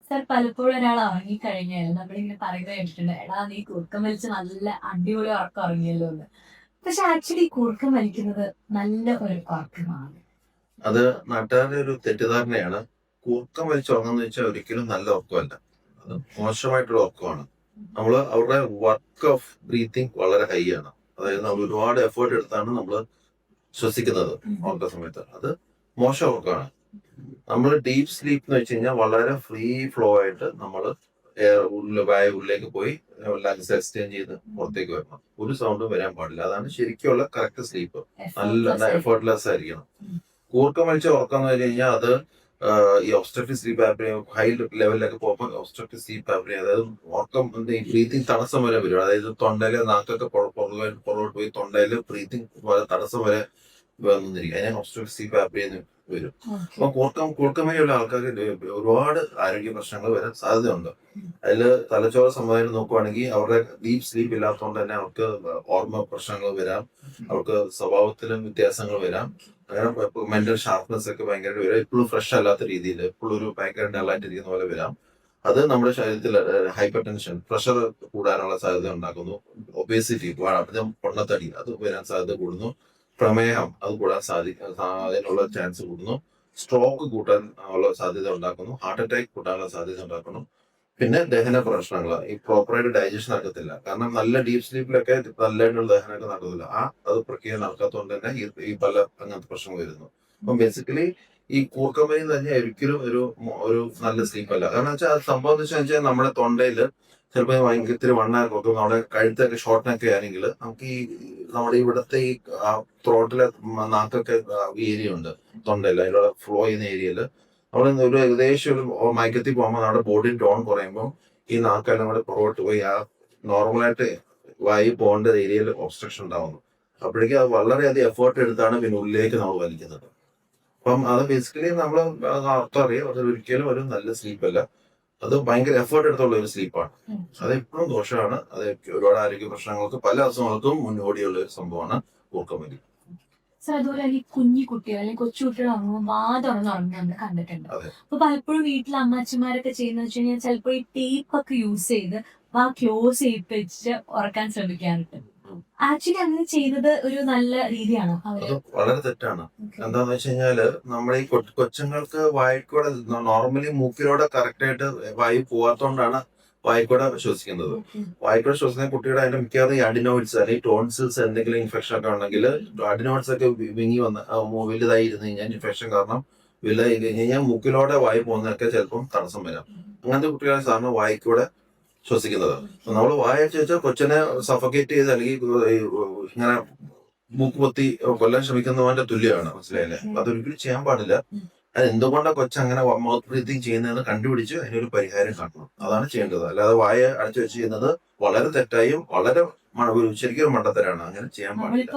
Sir പലപ്പോഴും ഒരാൾ ഉറങ്ങിക്കഴിഞ്ഞാൽ നമ്മളിങ്ങനെ പറയുന്നത് കേട്ടിട്ടുണ്ട്, എടാ നീ കൂർക്കം വലിച്ച് നല്ല അടിപൊളി ഉറക്കം ഉറങ്ങിയല്ലോ എന്ന്. പക്ഷെ ആക്ച്വലി കൂർക്കം വലിക്കുന്നത് നല്ല ഒരു ഉറക്കമാണ്. അത് നാട്ടുകാരുടെ ഒരു തെറ്റിദ്ധാരണയാണ്. കൂർക്കം വലിച്ചുറങ്ങുന്ന വെച്ചാൽ ഒരിക്കലും നല്ല ഉറക്കമല്ല. അത് മോശമായിട്ടുള്ള ഉറക്കമാണ്. അവരുടെ വർക്ക് ഓഫ് ബ്രീത്തിങ് വളരെ ഹൈ ആണ്. അതായത് നമ്മൾ ഒരുപാട് എഫേർട്ട് എടുത്താണ് നമ്മൾ ശ്വസിക്കുന്നത് ഉറക്ക സമയത്ത്. അത് മോശം ഉറക്കമാണ്. നമ്മൾ ഡീപ്പ് സ്ലീപ്പ് എന്ന് വെച്ച് കഴിഞ്ഞാൽ വളരെ ഫ്രീ ഫ്ലോ ആയിട്ട് നമ്മൾ ഉള്ളിലേക്ക് പോയി ലങ്സ് എക്സ്ചേഞ്ച് ചെയ്ത് പുറത്തേക്ക് വരണം. ഒരു സൗണ്ടും വരാൻ പാടില്ല. അതാണ് ശരിക്കുള്ള കറക്റ്റ് സ്ലീപ്പ്. നല്ല എഫേർട്ട്ലെസ് ആയിരിക്കണം. കൂർക്കം വലിച്ച ഉറക്കം എന്ന് പറഞ്ഞു കഴിഞ്ഞാൽ അത് ഈ ഒബ്സ്ട്രക്റ്റീവ് സ്ലീപ്പ് ആപ്നിയ ഹൈ ലെവലിലൊക്കെ പോകുമ്പോൾ ഒബ്സ്ട്രക്റ്റീവ് സ്ലീപ്പ് ആപ്നിയ, അതായത് ഉറക്കം ഈ ബ്രീത്തിങ് തടസ്സം വരെ വരും. അതായത് തൊണ്ടയിലെ നാക്കൊക്കെ പുറകോട്ട് പോയി തൊണ്ടയില് ബ്രീത്തിങ് തടസ്സം വരെ വന്നിരിക്കും. അതിനെ ഒബ്സ്ട്രക്റ്റീവ് സ്ലീപ്പ് ആപ്നിയ എന്ന് വരും. അപ്പൊ കൂർക്കം വരെയുള്ള ആൾക്കാർക്ക് ഒരുപാട് ആരോഗ്യ പ്രശ്നങ്ങൾ വരാൻ സാധ്യതയുണ്ട്. അതില് തലച്ചോറ് സംബന്ധമായിട്ട് നോക്കുവാണെങ്കിൽ അവരുടെ ഡീപ്പ് സ്ലീപ്പ് ഇല്ലാത്തതുകൊണ്ട് തന്നെ അവർക്ക് ഓർമ്മ പ്രശ്നങ്ങൾ വരാം, അവർക്ക് സ്വഭാവത്തിലും വ്യത്യാസങ്ങൾ വരാം, അങ്ങനെ മെന്റൽ ഷാർപ്നെസ് ഒക്കെ ഭയങ്കര വരാം, എപ്പോഴും ഫ്രഷ് അല്ലാത്ത രീതിയിൽ എപ്പോഴും ഒരു ഭയങ്കര ഡള്ളായിട്ടിരിക്കുന്ന പോലെ വരാം. അത് നമ്മുടെ ശരീരത്തിൽ ഹൈപ്പർ ടെൻഷൻ, പ്രഷർ കൂടാനുള്ള സാധ്യത ഉണ്ടാക്കുന്നു. ഒബേസിറ്റി, അധികം പൊണ്ണത്തടി, അത് വരാൻ സാധ്യത കൂടുന്നു. പ്രമേഹം, അത് കൂടാൻ അതിനുള്ള ചാൻസ് കൂടുന്നു. സ്ട്രോക്ക് കൂട്ടാൻ ഉള്ള സാധ്യത ഉണ്ടാക്കുന്നു. ഹാർട്ട് അറ്റാക്ക് കൂട്ടാനുള്ള സാധ്യത ഉണ്ടാക്കുന്നു. പിന്നെ ദഹന പ്രശ്നങ്ങൾ, ഈ പ്രോപ്പറായിട്ട് ഡൈജഷൻ നടക്കത്തില്ല. കാരണം നല്ല ഡീപ്പ് സ്ലീപ്പിലൊക്കെ നല്ലതായിട്ടുള്ള ദഹനമൊക്കെ നടക്കത്തില്ല. അത് പ്രക്രിയ നടക്കാത്തതുകൊണ്ട് തന്നെ ഈ പല അങ്ങനത്തെ പ്രശ്നങ്ങൾ വരുന്നു. അപ്പം ബേസിക്കലി ഈ കൂർക്കമ്പനി തന്നെ ഒരിക്കലും ഒരു നല്ല സ്ലീപ്പ് അല്ല. കാരണം വെച്ചാൽ അത് സംഭവം എന്ന് വെച്ചാൽ നമ്മുടെ തൊണ്ടയില് ചിലപ്പോൾ ഭയങ്കര ഇത്തിരി വണ്ണാക്കും, നമ്മുടെ കഴുത്തൊക്കെ ഷോർട്ടനൊക്കെ ആണെങ്കിൽ നമുക്ക് ഈ നമ്മുടെ ഇവിടുത്തെ ഈ ത്രോട്ടിലെ നാക്കൊക്കെ ഏരിയ ഉണ്ട് തൊണ്ടയിൽ, അതിലുള്ള ഫ്ലോ ചെയ്യുന്ന ഏരിയയിൽ അവിടെ ഒരു ഏകദേശം ഒരു മയക്കത്തിൽ പോകുമ്പോൾ നമ്മുടെ ബോഡി ടോൺ കുറയുമ്പോൾ ഈ നാക്കെല്ലാം കൂടെ പുറകോട്ട് പോയി ആ നോർമലായിട്ട് വായു പോകേണ്ട ഏരിയയിൽ ഒബ്സ്ട്രക്ഷൻ ഉണ്ടാവുന്നു. അപ്പോഴേക്കും അത് വളരെയധികം എഫേർട്ട് എടുത്താണ് പിന്നെ ഉള്ളിലേക്ക് നമ്മൾ വലിക്കുന്നത്. അപ്പം അത് ബേസിക്കലി നമ്മൾ അർത്ഥം അറിയാം, അത് ഒരിക്കലും ഒരു നല്ല സ്ലീപ്പ് അല്ല. അത് ഭയങ്കര എഫേർട്ട് എടുത്തുള്ള ഒരു സ്ലീപ്പാണ്. അത് എപ്പോഴും ദോഷമാണ്. അത് ഒരുപാട് ആരോഗ്യ പ്രശ്നങ്ങൾക്ക്, പല അസുഖങ്ങൾക്കും മുന്നോടിയുള്ള ഒരു സംഭവമാണ് കൂർക്കമ്പനി. സർ അതുപോലെ ഈ കുഞ്ഞു കുട്ടികൾ അല്ലെങ്കിൽ കൊച്ചു കുട്ടികൾ ഉറങ്ങുമ്പോൾ വാതുറന്ന് ഉറങ്ങുന്നത് നമ്മൾ കണ്ടിട്ടുണ്ട്. അപ്പൊ പലപ്പോഴും വീട്ടിൽ അമ്മച്ചിമാരൊക്കെ ചെയ്യുന്നത് വെച്ച് കഴിഞ്ഞാൽ ചിലപ്പോൾ ഈ ടേപ്പ് ഒക്കെ യൂസ് ചെയ്ത് വാ ക്ലോസ് ചെയ്യിപ്പിച്ച് ഉറക്കാൻ ശ്രമിക്കാറുണ്ട്. ആക്ച്വലി അങ്ങനെ ചെയ്യുന്നത് ഒരു നല്ല രീതിയാണോ? അത് വളരെ തെറ്റാണ്. എന്താന്ന് വെച്ച് കഴിഞ്ഞാല് നമ്മുടെ ഈ കൊച്ചുങ്ങൾക്ക് വായിക്കൂടെ നോർമലി മൂക്കിലൂടെ കറക്റ്റ് ആയിട്ട് വായു പോവാത്തോണ്ടാണ് വായിക്കൂടെ ശ്വസിക്കുന്നത്. വായിക്കൂടെ ശ്വസിക്കുന്ന കുട്ടിയുടെ അതിന്റെ മിക്കവാറും ഈ അഡിനോയിഡ്സ് അല്ലെങ്കിൽ ടോൺസിൽസ് എന്തെങ്കിലും ഇൻഫെക്ഷൻ ഒക്കെ ഉണ്ടെങ്കിൽ അഡിനോയിഡ്സ് ഒക്കെ വിങ്ങി വന്ന് വലുതായി ഇരുന്ന് കഴിഞ്ഞാൽ ഇൻഫെക്ഷൻ കാരണം വലുതായി കഴിഞ്ഞ് കഴിഞ്ഞാൽ മൂക്കിലൂടെ വായു പോകുന്നതൊക്കെ ചിലപ്പം തടസ്സം വരാം. അങ്ങനത്തെ കുട്ടികളെ സാറിന് വായിക്കൂടെ ശ്വസിക്കുന്നത്. നമ്മൾ വായച്ച് വെച്ചാൽ കൊച്ചിനെ സഫക്കേറ്റ് ചെയ്ത് അല്ലെങ്കിൽ ഇങ്ങനെ മൂക്ക് പൊത്തി കൊല്ലാൻ ശ്രമിക്കുന്നതിന്റെ തുല്യമാണ്. മനസ്സിലായില്ലേ? അതൊരിക്കലും ചെയ്യാൻ പാടില്ല. അത് എന്തുകൊണ്ടാണ് കൊച്ചങ്ങനെ മൗത്ത് ബ്രീത്തിങ് ചെയ്യുന്നതെന്ന് കണ്ടുപിടിച്ച് അതിനൊരു പരിഹാരം കാണണം. അതാണ് ചെയ്യേണ്ടത്. അല്ലാതെ വായ അടച്ചു വെച്ച് ചെയ്യുന്നത് വളരെ തെറ്റായും വളരെ ശരിക്കും മണ്ടത്തരാണ്. അങ്ങനെ ചെയ്യാൻ പാടില്ല.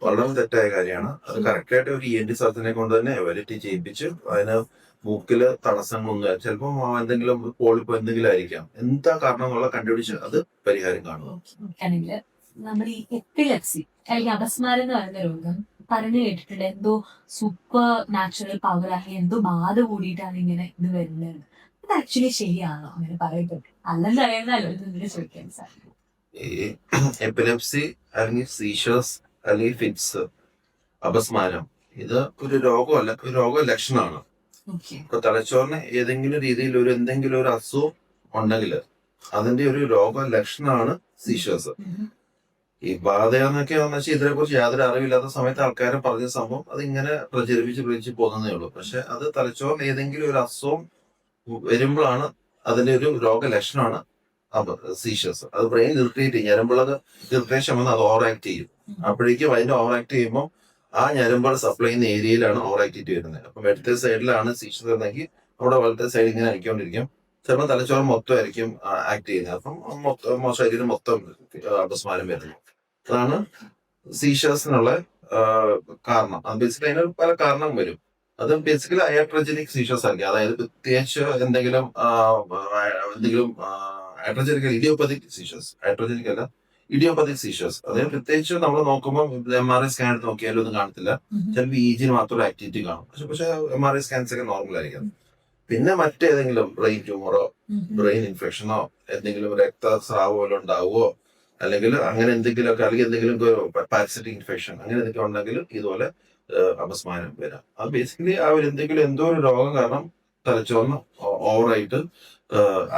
വളരെ തെറ്റായ കാര്യമാണ്. അത് കറക്റ്റായിട്ട് ഒരു ENT സർജനെ കൊണ്ട് തന്നെ എവാലുവേറ്റ് ചെയ്യിപ്പിച്ച് അതിന് മൂക്കില് തടസ്സങ്ങളൊന്നും ചിലപ്പോൾ എന്തെങ്കിലും പോളിപ്പോ എന്തെങ്കിലും ആയിരിക്കാം. എന്താ കാരണം എന്നുള്ള കണ്ടുപിടിച്ച് അത് പരിഹാരം കാണുക. നമ്മൾ ഈ എപ്പിലെപ്സി അല്ലെങ്കിൽ അപസ്മാരം എന്ന് പറയുന്ന രോഗം പറഞ്ഞു കേട്ടിട്ടുണ്ട്, എന്തോ സൂപ്പർ നാച്ചുറൽ പവർ അല്ലെങ്കിൽ എന്തോ ബാധ കൂടിയിട്ടാണ് ഇങ്ങനെ ഇത് വരുന്നത്. ഇത് ആക്ച്വലി ശരിയാണോ അങ്ങനെ പറയപ്പെട്ടു? അല്ലെന്ന് അറിയുന്നല്ലോ ഇതിനെ ചോദിക്കാൻ സാർ. ഈ എപ്പിലെപ്സി അല്ലെങ്കിൽ സീഷേഴ്സ് അല്ലെങ്കിൽ ഫിറ്റ്സ്, അപസ്മാരം, ഇത് ഒരു രോഗമല്ല, ഒരു രോഗലക്ഷണമാണ്. ഇപ്പൊ തലച്ചോറിന് ഏതെങ്കിലും രീതിയിൽ എന്തെങ്കിലും ഒരു അസുഖം ഉണ്ടെങ്കിൽ അതിന്റെ ഒരു രോഗലക്ഷണമാണ് സീഷേഴ്സ്. ഈ ബാധയെന്നൊക്കെ വെച്ചാൽ ഇതിനെ കുറിച്ച് യാതൊരു അറിവില്ലാത്ത സമയത്ത് ആൾക്കാരെ പറഞ്ഞ സംഭവം അതിങ്ങനെ പ്രചരിപ്പിച്ച് പോകുന്നതേ ഉള്ളൂ. പക്ഷെ അത് തലച്ചോറിന് ഏതെങ്കിലും ഒരു അസുഖം വരുമ്പോഴാണ് അതിന്റെ ഒരു രോഗലക്ഷണമാണ് സീഷേഴ്സ്. അത് ബ്രെയിൻ ഇറിറ്റേറ്റ് ചെയ്യും, ഞരമ്പുള്ളത് ഇറിറ്റേഷൻ വന്ന് അത് ഓവർ ആക്ട് ചെയ്യും. അപ്പോഴേക്കും അതിന്റെ ഓവർ ആക്ട് ചെയ്യുമ്പോൾ ആ ഞരമ്പുകൾ സപ്ലൈ ചെയ്യുന്ന ഏരിയയിലാണ് ഓവർ ആക്ടിവിറ്റി വരുന്നത്. അപ്പം ഇടത്തെ സൈഡിലാണ് സീഷർ എന്നെങ്കിൽ നമ്മുടെ വലത്തെ സൈഡ് ഇങ്ങനെ അടിക്കൊണ്ടിരിക്കും. ചിലപ്പോൾ തലച്ചോറ് മൊത്തം ആയിരിക്കും ആക്ട് ചെയ്യുന്നത്. അപ്പം ശരീരം മൊത്തം അപസ്മാരം വരുന്നു. അതാണ് സീഷേഴ്സിനുള്ള കാരണം. ബേസിക്കലി അതിന് പല കാരണം വരും. അത് ബേസിക്കലി അയാട്രജനിക് സീഷേഴ്സ് ആയിരിക്കും. അതായത് പ്രത്യേകിച്ച് എന്തെങ്കിലും ആട്രജനിക് ഇഡിയോപ്പതിക് സീഷേഴ്സ്, ആട്രജനിക് അല്ല ഇഡിയോപ്പതിക് സീഷേഴ്സ്. അതായത് പ്രത്യേകിച്ച് നമ്മൾ നോക്കുമ്പോൾ MRI സ്കാൻ എടുത്ത് നോക്കിയാലും ഒന്നും കാണത്തില്ല. ചിലപ്പോൾ EEG മാത്രം ആക്ടിവിറ്റി കാണും. പക്ഷെ MRI സ്കാൻസ് ഒക്കെ നോർമൽ ആയിരിക്കും. പിന്നെ മറ്റേതെങ്കിലും ബ്രെയിൻ ട്യൂമറോ ബ്രെയിൻ ഇൻഫെക്ഷനോ എന്തെങ്കിലും രക്തസ്രാവോ വല്ലതും ഉണ്ടാവുമോ അല്ലെങ്കിൽ അങ്ങനെ എന്തെങ്കിലുമൊക്കെ അല്ലെങ്കിൽ എന്തെങ്കിലും പാരസിറ്റിക് ഇൻഫെക്ഷൻ അങ്ങനെ എന്തെങ്കിലും ഉണ്ടെങ്കിൽ ഇതുപോലെ അപസ്മാരം വരാം. അത് ബേസിക്കലി എന്തെങ്കിലും എന്തോ ഒരു രോഗം കാരണം തലച്ചോറിന് ഓവറായിട്ട്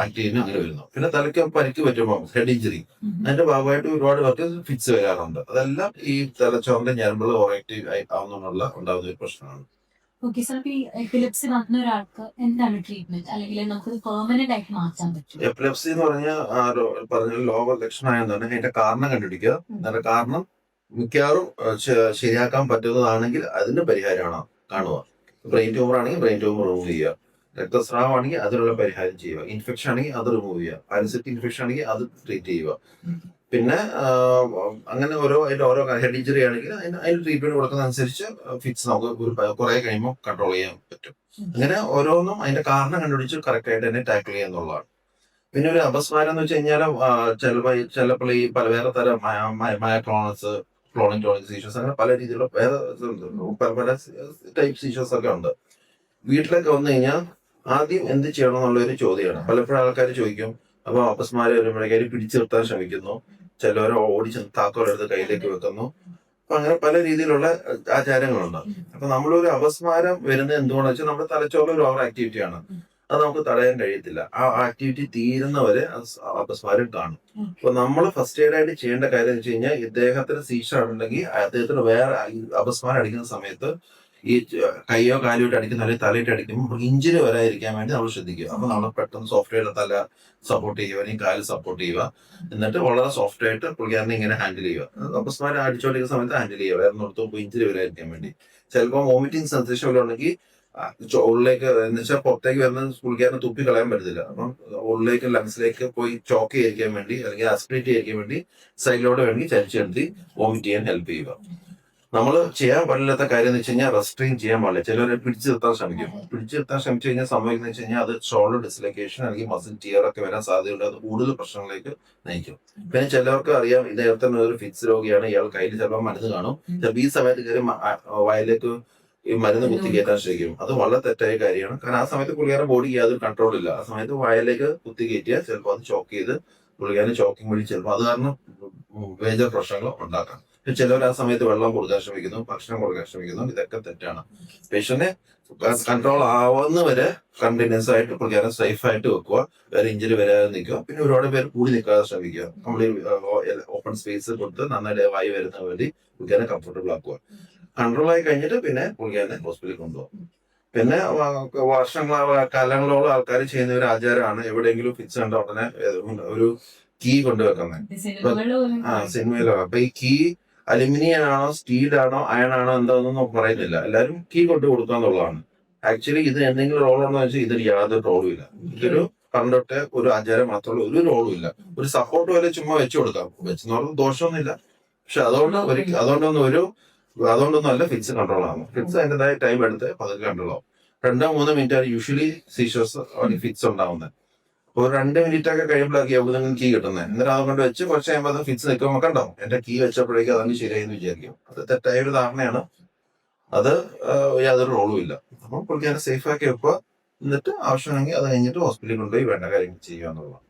ആക്ട് ചെയ്യുന്ന അങ്ങനെ വരുന്നു. പിന്നെ തലയ്ക്ക് പരിക്ക് പറ്റുമ്പോൾ ഹെഡ് ഇഞ്ചുറി അതിന്റെ ഭാഗമായിട്ട് ഒരുപാട് പേർക്ക് ഫിറ്റ്സ് വരാറുണ്ട്. അതെല്ലാം ഈ തലച്ചോറിന്റെ ഞരമ്പുകൾ ഓവർ ആക്റ്റീവ് ആവുന്നതിനുള്ള ഉണ്ടാകുന്ന ഒരു പ്രശ്നമാണ്. ഓക്കെ സാർ, ഈ എപ്പിലെപ്സി വന്ന ഒരാൾക്ക് എന്താണ് ട്രീറ്റ്മെന്റ്, അല്ലെങ്കിൽ നമുക്ക് പെർമനന്റ് ആയിട്ട് മാറ്റാൻ പറ്റും? എപ്പിലെപ്സി എന്ന് പറഞ്ഞ ലോക ലക്ഷണമായെന്ന് അതിന്റെ കാരണം കണ്ടുപിടിക്കുക. അതിന്റെ കാരണം മിക്കവാറും ശരിയാക്കാൻ പറ്റുന്നതാണെങ്കിൽ അതിന്റെ പരിഹാരമാണ് കാണുക. ബ്രെയിൻ ട്യൂമർ ആണെങ്കിൽ ബ്രെയിൻ ട്യൂമർ റിമൂവ് ചെയ്യുക, രക്തസ്രാവമാണെങ്കിൽ അതിനുള്ള പരിഹാരം ചെയ്യുക, ഇൻഫെക്ഷൻ ആണെങ്കിൽ അത് റിമൂവ് ചെയ്യുക, പാരസിറ്റിക് ഇൻഫെക്ഷൻ ആണെങ്കിൽ അത് ട്രീറ്റ് ചെയ്യുക. പിന്നെ അങ്ങനെ അതിന്റെ ഓരോ ഹെഡ് ഇഞ്ചുറി ആണെങ്കിൽ അതിന് ട്രീറ്റ്മെന്റ് കൊടുക്കുന്നതനുസരിച്ച് ഫിറ്റ്സ് നമുക്ക് കുറെ കഴിയുമ്പോൾ കൺട്രോൾ ചെയ്യാൻ പറ്റും. അങ്ങനെ ഓരോന്നും അതിന്റെ കാരണം കണ്ടുപിടിച്ച് കറക്റ്റ് ആയിട്ട് തന്നെ ടാക്കിൾ ചെയ്യുക എന്നുള്ളതാണ്. പിന്നെ ഒരു അപസ്മാരം എന്ന് വെച്ച് കഴിഞ്ഞാൽ ചിലപ്പോൾ ഈ വേറെ തരം മയോക്ലോണസ്, ക്ലോണിക് സീഷേഴ്സ്, അങ്ങനെ പല രീതിയിലുള്ള വേറെ പല ടൈപ്പ് സീഷേഴ്സ് ഒക്കെ ഉണ്ട്. വീട്ടിലൊക്കെ വന്നു കഴിഞ്ഞാൽ ആദ്യം എന്ത് ചെയ്യണം എന്നുള്ളൊരു ചോദ്യമാണ്. പലപ്പോഴും ആൾക്കാർ ചോദിക്കും. അപ്പൊ അപസ്മാരം വരുമ്പോഴേക്കും പിടിച്ചു നിർത്താൻ ശ്രമിക്കുന്നു, ചിലവർ ഓടിച്ച് താക്കോലെടുത്ത് കയ്യിലേക്ക് വെക്കുന്നു. അപ്പൊ അങ്ങനെ പല രീതിയിലുള്ള ആചാരങ്ങളുണ്ട്. അപ്പൊ നമ്മളൊരു അപസ്മാരം വരുന്നത് എന്തുകൊണ്ടാണെന്ന് വെച്ചാൽ നമ്മുടെ തലച്ചോറിൽ ഒരു ഓവർ ആക്ടിവിറ്റിയാണ്. അത് നമുക്ക് തടയാൻ കഴിയത്തില്ല. ആ ആക്ടിവിറ്റി തീരുന്നവരെ അപസ്മാരം കാണും. അപ്പൊ നമ്മൾ ഫസ്റ്റ് എയ്ഡ് ആയിട്ട് ചെയ്യേണ്ട കാര്യം എന്ന് വെച്ച് കഴിഞ്ഞാൽ ഇദ്ദേഹത്തിന് സീഷർ ഉണ്ടെങ്കിൽ അദ്ദേഹത്തിന് വേറെ അപസ്മാരം അടിക്കുന്ന സമയത്ത് ഈ കയ്യോ കാലോ ഇട്ട് അടിക്കുന്ന അല്ലെങ്കിൽ തലയിട്ട് അടിക്കുമ്പോൾ ഇഞ്ചുറി വരാതിരിക്കാൻ വേണ്ടി നമ്മൾ ശ്രദ്ധിക്കുക. അപ്പൊ നമ്മൾ പെട്ടെന്ന് സോഫ്റ്റ്വെയർ തല സപ്പോർട്ട് ചെയ്യുക അല്ലെങ്കിൽ കാല് സപ്പോർട്ട് ചെയ്യുക. എന്നിട്ട് വളരെ സോഫ്റ്റ് ആയിട്ട് പുള്ളിക്കാരനെ ഇങ്ങനെ ഹാൻഡിൽ ചെയ്യുക. അപസ്മാരം അടിച്ചുകൊണ്ടിരിക്കുന്ന സമയത്ത് ഹാൻഡിൽ ചെയ്യുക, വേറെ നിർത്തുമ്പോൾ ഇഞ്ചുറി വരാതിരിക്കാൻ വേണ്ടി. ചിലപ്പോൾ വോമിറ്റിംഗ് സെൻസേഷൻ വല്ല ഉണ്ടെങ്കിൽ ഉള്ളിലേക്ക് എന്ന് വെച്ചാൽ പുറത്തേക്ക് വരുന്ന പുള്ളിക്കാരനെ തുപ്പി കളയാൻ പറ്റത്തില്ല. അപ്പം ഉള്ളിലേക്ക് ലങ്സിലേക്ക് പോയി ചോക്ക് ചെയ്യിക്കാൻ വേണ്ടി അല്ലെങ്കിൽ ആസ്പിറേറ്റ് ചെയ്യിക്കാൻ വേണ്ടി സൈഡിലോട്ട് വേണ്ടി ചരിച്ചെടുത്തി വോമിറ്റ് ചെയ്യാൻ ഹെൽപ്പ് ചെയ്യുക. നമ്മൾ ചെയ്യാൻ പാടില്ലാത്ത കാര്യം എന്ന് വെച്ച് കഴിഞ്ഞാൽ റെസ്ട്രെയിൻ ചെയ്യാൻ പാടില്ല. ചിലവരെ പിടിച്ചു നിർത്താൻ ശ്രമിക്കും. പിടിച്ചു നിർത്താൻ ശ്രമിച്ചു കഴിഞ്ഞാൽ സംഭവിക്കുന്നത് വെച്ച് കഴിഞ്ഞാൽ അത് ഷോൾഡർ ഡിസ്ലൊക്കേഷൻ അല്ലെങ്കിൽ മസിൽ ടിയർ ഒക്കെ വരാൻ സാധ്യതയുണ്ട്. അത് കൂടുതൽ പ്രശ്നങ്ങളിലേക്ക് നയിക്കും. പിന്നെ ചിലവർക്ക് അറിയാം ഇദ്ദേഹത്തിന് ഒരു ഫിറ്റ്സ് രോഗിയാണ്, ഇയാൾ കയ്യിൽ ചിലപ്പോൾ മരുന്ന് കാണും. ചിലപ്പോൾ ഈ സമയത്ത് കയറി വയലേക്ക് ഈ മരുന്ന് കുത്തി കയറ്റാൻ ശ്രമിക്കും. അത് വളരെ തെറ്റായ കാര്യമാണ്. കാരണം ആ സമയത്ത് പുള്ളിക്കാരൻ ബോഡിക്ക് യാതൊരു കൺട്രോൾ ഇല്ല. ആ സമയത്ത് വയലേക്ക് കുത്തി കയറ്റിയാൽ ചിലപ്പോൾ അത് ചോക്ക് ചെയ്ത് പുള്ളിക്കാരൻ ചോക്കിംഗ് വഴി ചിലപ്പോൾ അത് കാരണം മേജർ പ്രശ്നങ്ങൾ ഉണ്ടാക്കാം. ചിലവർ ആ സമയത്ത് വെള്ളം കൊടുക്കാൻ ശ്രമിക്കുന്നു, ഭക്ഷണം കൊടുക്കാൻ ശ്രമിക്കുന്നു. ഇതൊക്കെ തെറ്റാണ്. പേഷ്യന്റിനെ കൺട്രോൾ ആവുന്നവരെ കണ്ടിന്യൂസ് ആയിട്ട് പുള്ളിക്കാരൻ സേഫ് ആയിട്ട് വെക്കുക, വേറെ ഇഞ്ചുറി വരാതെ നിൽക്കുക. പിന്നെ ഒരുപാട് പേര് കൂടി നിൽക്കാതെ ശ്രമിക്കുക. നമ്മൾ ഓപ്പൺ സ്പേസ് കൊടുത്ത് നന്നായിട്ട് വായു വരുന്ന വേണ്ടി പുള്ളിക്കാരനെ കംഫർട്ടബിൾ ആക്കുക. കൺട്രോൾ ആയി കഴിഞ്ഞിട്ട് പിന്നെ പുള്ളിക്കാരനെ ഹോസ്പിറ്റലിൽ കൊണ്ടുപോകും. പിന്നെ കാലങ്ങളോളം ആൾക്കാർ ചെയ്യുന്ന ഒരു ആചാരമാണ് എവിടെയെങ്കിലും ഫിക്സ് കണ്ട ഉടനെ ഒരു കീ കൊണ്ടുവെക്കുന്നത്. സിനിമയിലോ അപ്പൊ ഈ കീ അലുമിനിയം ആണോ സ്റ്റീൽ ആണോ അയൺ ആണോ എന്താണെന്നൊന്നും പറയുന്നില്ല. എല്ലാവരും കീ കൊണ്ടു കൊടുക്കുക എന്നുള്ളതാണ്. ആക്ച്വലി ഇത് എന്തെങ്കിലും റോളാണെന്ന് വെച്ചാൽ ഇതിന് യാതൊരു റോളും ഇല്ല. ഇതൊരു പണ്ടൊട്ടെ ഒരു ആചാരം മാത്രമുള്ള ഒരു റോളും ഇല്ല. ഒരു സപ്പോർട്ട് പോലെ ചുമ്മാ വെച്ചു കൊടുക്കാം. വെച്ചെന്ന് പറഞ്ഞാൽ ദോഷമൊന്നുമില്ല. പക്ഷെ അതുകൊണ്ടൊന്നും അല്ല ഫിക്സ് കൺട്രോൾ ആകും. ഫിക്സ് അതിൻ്റെതായ ടൈം എടുത്ത് പതുക്കെ കൺട്രോൾ ആവും. 2-3 മിനിറ്റ് യൂഷ്വലി സീഷേഴ്സ് ഫിക്സ് ഉണ്ടാവുന്നത്. ഒരു 2 മിനിറ്റ് ഒക്കെ കഴിയുമ്പോഴാക്കി എവിടെയെങ്കിലും കീ കിട്ടുന്നത്. എന്നിട്ട് അതുകൊണ്ട് വെച്ച് കുറച്ച് കഴിയുമ്പോൾ അത് ഫിക്സ് നിൽക്കുമ്പോൾ കണ്ടാവും എന്റെ കീ വെച്ചപ്പോഴേക്കും അതങ്ങ് ശരിയായെന്ന് വിചാരിക്കും. അത് തെറ്റായ ഒരു ധാരണയാണ്. അത് യാതൊരു റോളും ഇല്ല. അപ്പം പുള്ളിക്കാരെ സേഫ് ആക്കി വെക്കുക. എന്നിട്ട് ആവശ്യമാണെങ്കിൽ അത് കഴിഞ്ഞിട്ട് ഹോസ്പിറ്റലിൽ കൊണ്ടുപോയി വേണ്ട കാര്യങ്ങൾ ചെയ്യുക എന്നുള്ളതാണ്.